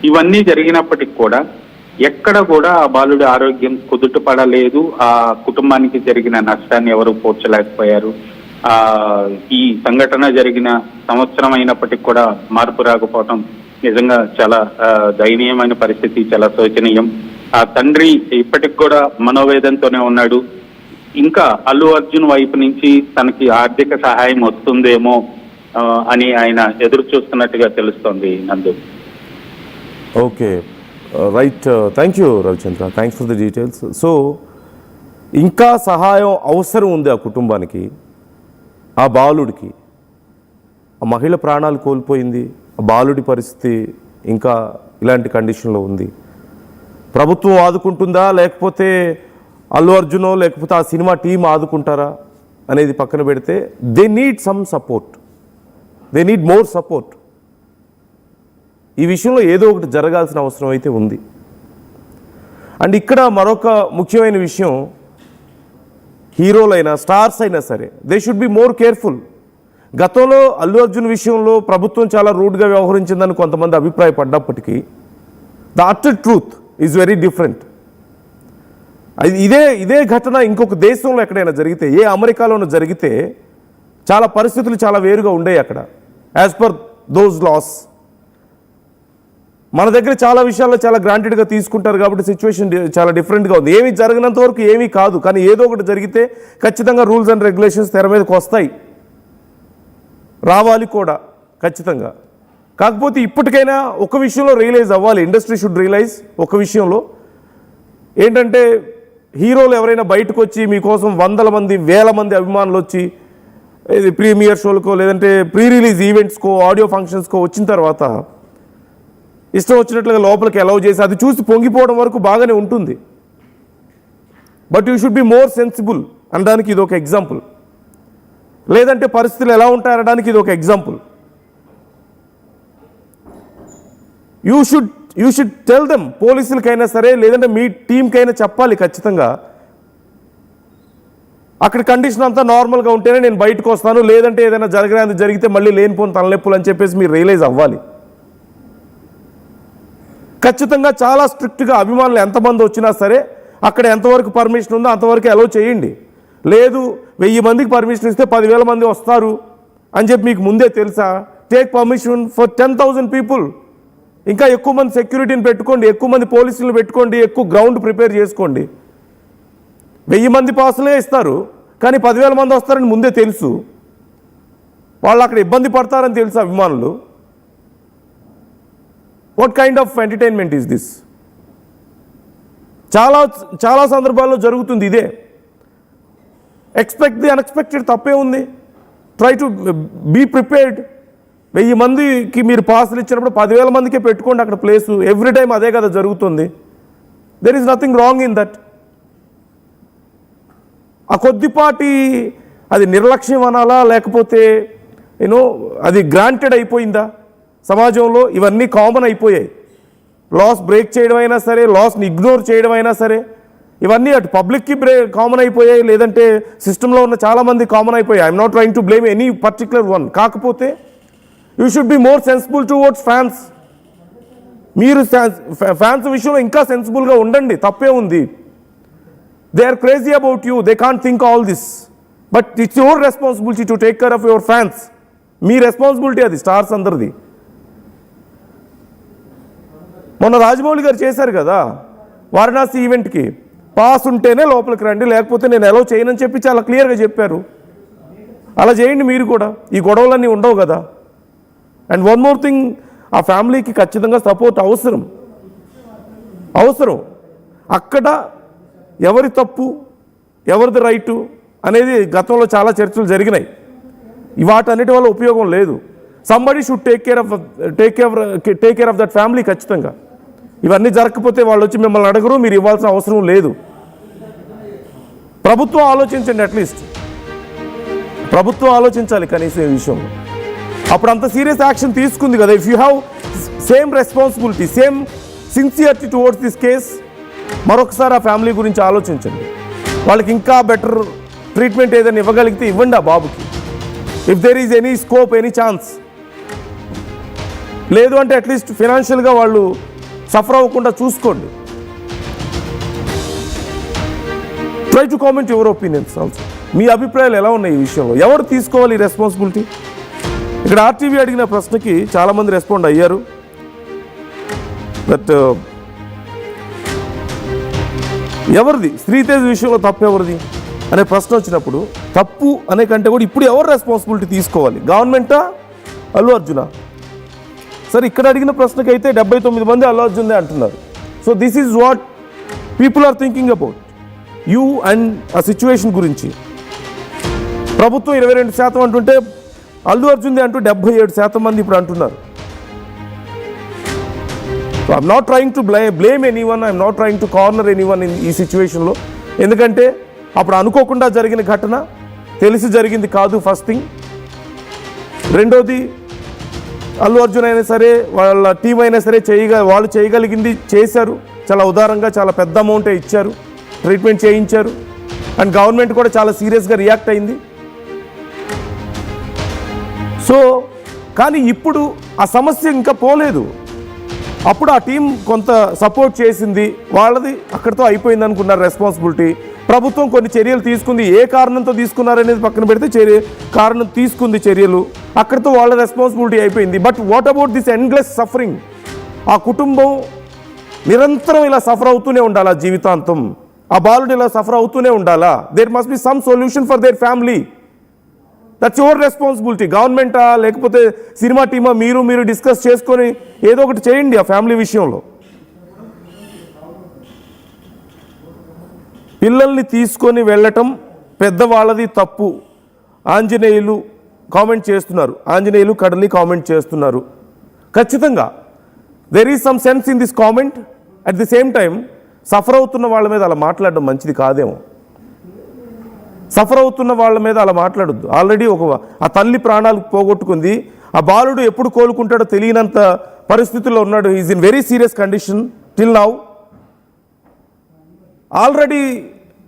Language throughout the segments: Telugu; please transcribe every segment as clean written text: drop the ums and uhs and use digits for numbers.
ఇవన్నీ జరిగినప్పటికి కూడా ఎక్కడ కూడా ఆ బాలుడి ఆరోగ్యం కుదుటపడలేదు. ఆ కుటుంబానికి జరిగిన నష్టాన్ని ఎవరు పోడ్చలేకపోయారు. ఈ సంఘటన జరిగిన సంవత్సరం అయినప్పటికీ కూడా మార్పు రాకపోవటం నిజంగా చాలా దయనీయమైన పరిస్థితి, చాలా శోచనీయం. ఆ తండ్రి ఇప్పటికి కూడా మనోవేదనతోనే ఉన్నాడు. ఇంకా అల్లు అర్జున్ వైపు నుంచి తనకి ఆర్థిక సహాయం వస్తుందేమో అని ఆయన ఎదురు చూస్తున్నట్టుగా తెలుస్తోంది. నందు. Okay, right. Thank you Ravichandra, thanks for the details. So ఇంకా సహాయం అవసరం ఉంది ఆ కుటుంబానికి, ఆ బాలుడికి. ఆ మహిళ ప్రాణాలు కోల్పోయింది, ఆ బాలుడి పరిస్థితి ఇంకా ఇలాంటి కండిషన్లో ఉంది. ప్రభుత్వం ఆదుకుంటుందా, లేకపోతే అల్లు అర్జునో లేకపోతే ఆ సినిమా టీం ఆదుకుంటారా అనేది పక్కన పెడితే, they need some support, they need more support. ఈ విషయంలో ఏదో ఒకటి జరగాల్సిన అవసరం అయితే ఉంది. అండ్ ఇక్కడ మరొక ముఖ్యమైన విషయం, హీరోలైనా స్టార్స్ అయినా సరే they should be more careful. గతంలో అల్లు అర్జున్ విషయంలో ప్రభుత్వం చాలా రూడ్గా వ్యవహరించిందని కొంతమంది అభిప్రాయపడ్డప్పటికీ the utter truth is very different. ఇదే ఘటన ఇంకొక దేశంలో ఎక్కడైనా జరిగితే, ఏ అమెరికాలోనూ జరిగితే చాలా పరిస్థితులు చాలా వేరుగా ఉండేవి అక్కడ, యాజ్ పర్ దోస్ లాస్. మన దగ్గర చాలా విషయాల్లో చాలా గ్రాంటెడ్గా తీసుకుంటారు కాబట్టి సిచ్యువేషన్ చాలా డిఫరెంట్గా ఉంది. ఏమీ జరగనంత వరకు ఏమీ కాదు, కానీ ఏదో ఒకటి జరిగితే ఖచ్చితంగా రూల్స్ అండ్ రెగ్యులేషన్స్ తెర మీదకి వస్తాయి, రావాలి కూడా ఖచ్చితంగా. కాకపోతే ఇప్పటికైనా ఒక విషయంలో రియలైజ్ అవ్వాలి, ఇండస్ట్రీ షుడ్ రియలైజ్ ఒక విషయంలో ఏంటంటే, హీరోలు ఎవరైనా బయటకు వచ్చి మీకోసం వందల మంది వేల మంది అభిమానులు వచ్చి ఇది ప్రీమియర్ షోలకో లేదంటే ప్రీ రిలీజ్ ఈవెంట్స్కో ఆడియో ఫంక్షన్స్కో వచ్చిన తర్వాత ఇష్టం వచ్చినట్లుగా లోపలికి అలౌ చేసి అది చూసి పొంగిపోవడం వరకు బాగానే ఉంటుంది. But you should be more sensible అనడానికి ఇది ఒక ఎగ్జాంపుల్. లేదంటే పరిస్థితులు ఎలా ఉంటాయనడానికి ఇది ఒక example. You should tell them, పోలీసులకైనా సరే లేదంటే మీ టీంకైనా చెప్పాలి ఖచ్చితంగా. అక్కడ కండిషన్ అంతా నార్మల్గా ఉంటేనే నేను బయటకు వస్తాను, లేదంటే ఏదైనా జరిగితే మళ్ళీ లేనిపోని తలనొప్పులు అని చెప్పేసి మీరు రియలైజ్ అవ్వాలి. ఖచ్చితంగా చాలా స్ట్రిక్ట్గా అభిమానులు ఎంతమంది వచ్చినా సరే అక్కడ ఎంతవరకు పర్మిషన్ ఉందో అంతవరకు అలౌ చేయండి. లేదు 1000 మందికి పర్మిషన్ ఇస్తే 10,000 మంది వస్తారు అని చెప్పి మీకు ముందే తెలుసా, టేక్ పర్మిషన్ ఫర్ 10,000 పీపుల్. ఇంకా ఎక్కువ మంది సెక్యూరిటీని పెట్టుకోండి, ఎక్కువ మంది పోలీసులను పెట్టుకోండి, ఎక్కువ గ్రౌండ్ ప్రిపేర్ చేసుకోండి. 1000 మంది పాసులే ఇస్తారు, కానీ 10,000 మంది వస్తారని ముందే తెలుసు. వాళ్ళు అక్కడ ఇబ్బంది పడతారని తెలుసు అభిమానులు. What kind of entertainment is this? చాలా సందర్భాల్లో జరుగుతుంది ఇదే. ఎక్స్పెక్ట్ ది అన్ఎక్స్పెక్టెడ్, తప్పే ఉంది. Try to be prepared. 1000 మందికి మీరు పాసులు ఇచ్చినప్పుడు 10,000 మందికే పెట్టుకోండి అక్కడ ప్లేసు. ఎవ్రీ టైం అదే కదా జరుగుతుంది. There is nothing wrong in that. ఆ కొద్దిపాటి అది నిర్లక్ష్యం అనాలా, లేకపోతే అది గ్రాంటెడ్ అయిపోయిందా? సమాజంలో ఇవన్నీ కామన్ అయిపోయాయి. లాస్ బ్రేక్ చేయడం అయినా సరే, లాస్ని ఇగ్నోర్ చేయడం అయినా సరే, ఇవన్నీ అటు పబ్లిక్కి కామన్ అయిపోయాయి, లేదంటే సిస్టంలో ఉన్న చాలామంది కామన్ అయిపోయాయి. I'm not trying to blame any particular one. కాకపోతే you should be more sensible towards fans. మీరు ఫ్యాన్స్ విషయంలో ఇంకా సెన్సిబుల్గా ఉండండి, తప్పే ఉంది. They are crazy about you, they can't think all this, but it's your responsibility to take care of your fans. మీ రెస్పాన్సిబిలిటీ అది, స్టార్స్ అందరిది. మొన్న రాజమౌళి గారు చేశారు కదా వారణాసి ఈవెంట్కి, పాస్ ఉంటేనే లోపలికి రండి, లేకపోతే నేను అలౌ చేయనని చెప్పి చాలా క్లియర్గా చెప్పారు. అలా చేయండి మీరు కూడా, ఈ గొడవలన్నీ ఉండవు కదా. అండ్ వన్ మోర్ థింగ్, ఆ ఫ్యామిలీకి ఖచ్చితంగా సపోర్ట్ అవసరం. అక్కడ ఎవరి తప్పు ఎవరిది రైటు అనేది గతంలో చాలా చర్చలు జరిగినాయి. వాటన్నిటి వల్ల ఉపయోగం లేదు. Somebody should take care of that family ఖచ్చితంగా. ఇవన్నీ జరగకపోతే వాళ్ళు వచ్చి మిమ్మల్ని అడగరు, మీరు ఇవ్వాల్సిన అవసరం లేదు. ప్రభుత్వం ఆలోచించండి, అట్లీస్ట్ ప్రభుత్వం ఆలోచించాలి కనీసం ఈ విషయంలో. అప్పుడు అంత సీరియస్ యాక్షన్ తీసుకుంది కదా. If you have same responsibility, same sincerity towards this case, మరొకసారి ఆ ఫ్యామిలీ గురించి ఆలోచించండి. వాళ్ళకి ఇంకా బెటర్ ట్రీట్మెంట్ ఏదైనా ఇవ్వగలిగితే ఇవ్వండి ఆ బాబుకి. If there is any scope, any chance. లేదు అంటే అట్లీస్ట్ ఫినాన్షియల్గా వాళ్ళు సఫర్ అవ్వకుండా చూసుకోండి. Try to comment your opinions also. మీ అభిప్రాయాలు ఎలా ఉన్నాయి ఈ విషయంలో? ఎవరు తీసుకోవాలి ఈ రెస్పాన్సిబిలిటీ? ఇక్కడ ఆర్టీవీ అడిగిన ప్రశ్నకి చాలామంది రెస్పాండ్ అయ్యారు. బట్ ఎవరిది శ్రీతేజ్ విషయంలో తప్పు ఎవరిది అనే ప్రశ్న వచ్చినప్పుడు తప్పు అనే కంటే కూడా ఇప్పుడు ఎవరు రెస్పాన్సిబిలిటీ తీసుకోవాలి? గవర్నమెంటా, అల్లు అర్జునా? సరే, ఇక్కడ అడిగిన ప్రశ్నకి అయితే 79 మంది అల్లు అర్జున్దే అంటున్నారు. So this is what people are thinking about you and ఆ సిచ్యువేషన్ గురించి. ప్రభుత్వం 22% అంటుంటే అల్లు అర్జున్దే అంటూ 77% మంది ఇప్పుడు అంటున్నారు. So I'm not trying to blame anyone, I'm not trying to corner anyone ఈ సిచ్యువేషన్లో. ఎందుకంటే అప్పుడు అనుకోకుండా జరిగిన ఘటన, తెలిసి జరిగింది కాదు ఫస్ట్ థింగ్. రెండోది, అల్లు అర్జున్ అయినా సరే వాళ్ళ టీం అయినా సరే వాళ్ళు చేయగలిగింది చేశారు. చాలా ఉదారంగా చాలా పెద్ద అమౌంటే ఇచ్చారు, ట్రీట్మెంట్ చేయించారు. అండ్ గవర్నమెంట్ కూడా చాలా సీరియస్గా రియాక్ట్ అయింది. సో కానీ ఇప్పుడు ఆ సమస్య ఇంకా పోలేదు. అప్పుడు ఆ టీం కొంత సపోర్ట్ చేసింది, వాళ్ళది అక్కడితో అయిపోయింది అనుకున్నారు రెస్పాన్సిబిలిటీ. ప్రభుత్వం కొన్ని చర్యలు తీసుకుంది, ఏ కారణంతో తీసుకున్నారనేది పక్కన పెడితే కారణం తీసుకుంది చర్యలు, అక్కడితో వాళ్ళ రెస్పాన్సిబిలిటీ అయిపోయింది. But what about this endless suffering? ఆ కుటుంబం నిరంతరం ఇలా సఫర్ అవుతూనే ఉండాలా జీవితాంతం? ఆ బాలుడు ఇలా సఫర్ అవుతూనే ఉండాలా? There must be some solution for their family. That's your responsibility. గవర్నమెంటా లేకపోతే సినిమా టీమా మీరు డిస్కస్ చేసుకొని ఏదో ఒకటి చేయండి ఆ ఫ్యామిలీ విషయంలో. పిల్లల్ని తీసుకొని వెళ్ళటం పెద్దవాళ్ళది తప్పు. ఆంజనేయులు కామెంట్ చేస్తున్నారు, ఆంజనేయులు కడలి కామెంట్ చేస్తున్నారు. ఖచ్చితంగా there is some sense in this comment. At the same time suffer అవుతున్న వాళ్ళ మీద అలా మాట్లాడడం మంచిది కాదేమో. సఫర్ అవుతున్న వాళ్ళ మీద అలా మాట్లాడొద్దు. ఆల్రెడీ ఆ తల్లి ప్రాణాలు పోగొట్టుకుంది, ఆ బాలుడు ఎప్పుడు కోలుకుంటాడో తెలియనంత పరిస్థితుల్లో ఉన్నాడు. Is in very serious condition till now. Already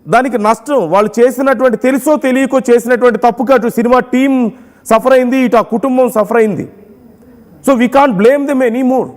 దానికి నష్టం వాళ్ళు చేసినటువంటి, తెలుసో తెలియకో చేసినటువంటి తప్పుగా అటు సినిమా టీం సఫర్ అయింది, ఇటు ఆ కుటుంబం సఫర్ అయింది. So we can't blame them any more.